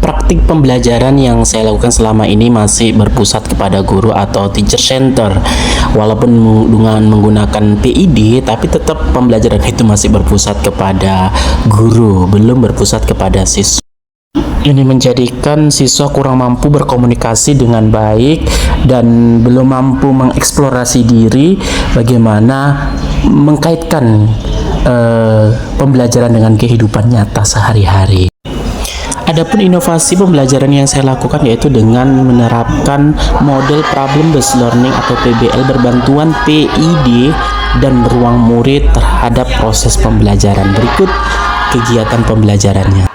Praktik pembelajaran yang saya lakukan selama ini masih berpusat kepada guru atau teacher center. Walaupun dengan menggunakan PID, tapi tetap pembelajaran itu masih berpusat kepada guru, belum berpusat kepada siswa. Ini menjadikan siswa kurang mampu berkomunikasi dengan baik dan belum mampu mengeksplorasi diri bagaimana mengkaitkan pembelajaran dengan kehidupan nyata sehari-hari. Adapun inovasi pembelajaran yang saya lakukan yaitu dengan menerapkan model problem based learning atau PBL berbantuan PID dan ruang murid terhadap proses pembelajaran. Berikut kegiatan pembelajarannya.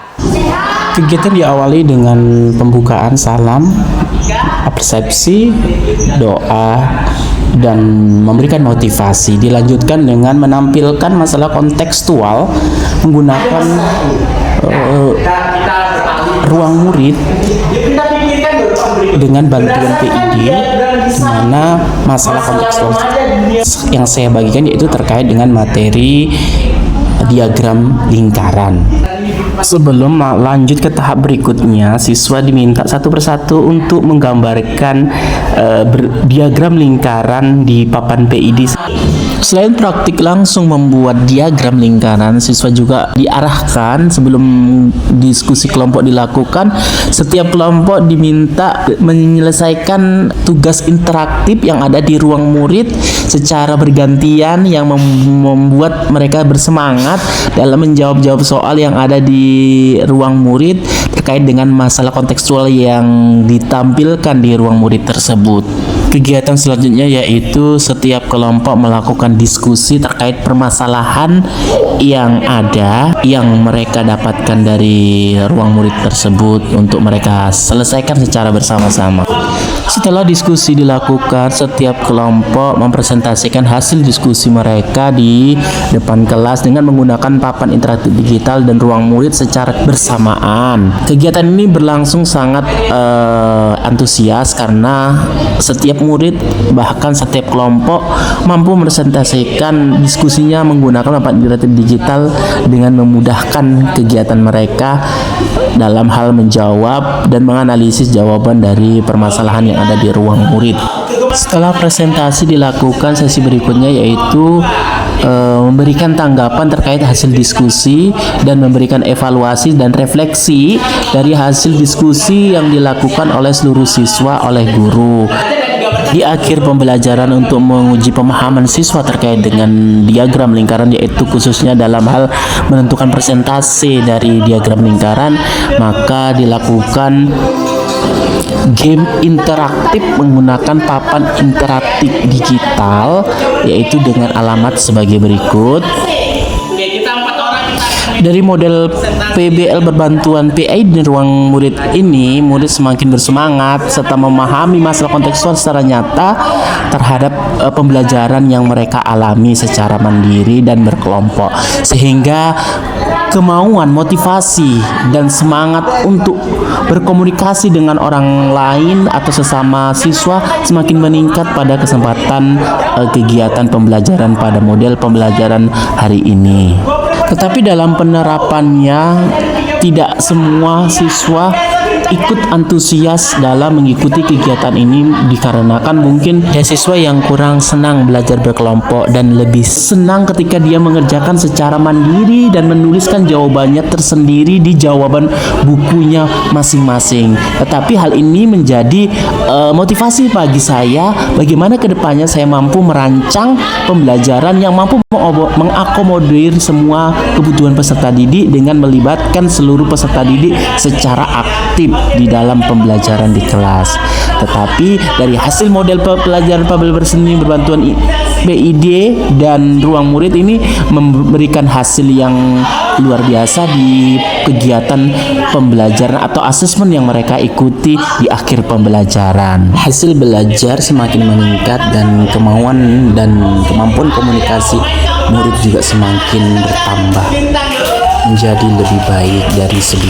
Kegiatan diawali dengan pembukaan salam, persepsi, doa, dan memberikan motivasi. Dilanjutkan dengan menampilkan masalah kontekstual menggunakan ruang murid dengan bantuan PID, di mana masalah kontekstual yang saya bagikan yaitu terkait dengan materi diagram lingkaran. Sebelum lanjut ke tahap berikutnya, siswa diminta satu persatu untuk menggambarkan diagram lingkaran di papan PID. Selain praktik langsung membuat diagram lingkaran, siswa juga diarahkan sebelum diskusi kelompok dilakukan, setiap kelompok diminta menyelesaikan tugas interaktif yang ada di ruang murid secara bergantian yang membuat mereka bersemangat dalam menjawab soal yang ada di ruang murid terkait dengan masalah kontekstual yang ditampilkan di ruang murid tersebut. Kegiatan selanjutnya yaitu setiap kelompok melakukan diskusi terkait permasalahan yang ada yang mereka dapatkan dari ruang murid tersebut untuk mereka selesaikan secara bersama-sama. Setelah diskusi dilakukan, setiap kelompok mempresentasikan hasil diskusi mereka di depan kelas dengan menggunakan papan interaktif digital dan ruang murid secara bersamaan. Kegiatan ini berlangsung sangat antusias karena setiap murid bahkan setiap kelompok mampu mempresentasikan diskusinya menggunakan papan interaktif digital dengan memudahkan kegiatan mereka dalam hal menjawab dan menganalisis jawaban dari permasalahan yang ada di ruang murid. Setelah presentasi dilakukan, sesi berikutnya yaitu memberikan tanggapan terkait hasil diskusi dan memberikan evaluasi dan refleksi dari hasil diskusi yang dilakukan oleh seluruh siswa oleh guru. Di akhir pembelajaran untuk menguji pemahaman siswa terkait dengan diagram lingkaran, yaitu khususnya dalam hal menentukan presentasi dari diagram lingkaran, maka dilakukan game interaktif menggunakan papan interaktif digital, yaitu dengan alamat sebagai berikut. Dari model PBL berbantuan PID di ruang murid ini, murid semakin bersemangat serta memahami masalah kontekstual secara nyata terhadap pembelajaran yang mereka alami secara mandiri dan berkelompok, sehingga kemauan, motivasi, dan semangat untuk berkomunikasi dengan orang lain atau sesama siswa semakin meningkat pada kesempatan kegiatan pembelajaran pada model pembelajaran hari ini. Tetapi dalam penerapannya tidak semua siswa ikut antusias dalam mengikuti kegiatan ini dikarenakan mungkin ada siswa yang kurang senang belajar berkelompok dan lebih senang ketika dia mengerjakan secara mandiri dan menuliskan jawabannya tersendiri di jawaban bukunya masing-masing. Tetapi hal ini menjadi motivasi bagi saya bagaimana kedepannya saya mampu merancang pembelajaran yang mampu mengakomodir semua kebutuhan peserta didik dengan melibatkan seluruh peserta didik secara aktif di dalam pembelajaran di kelas. Tetapi dari hasil model pelajaran pembelajaran berseni berbantuan PID dan ruang murid ini memberikan hasil yang luar biasa di kegiatan pembelajaran atau asesmen yang mereka ikuti di akhir pembelajaran. Hasil belajar semakin meningkat dan kemauan dan kemampuan komunikasi murid juga semakin bertambah menjadi lebih baik dari sebelumnya.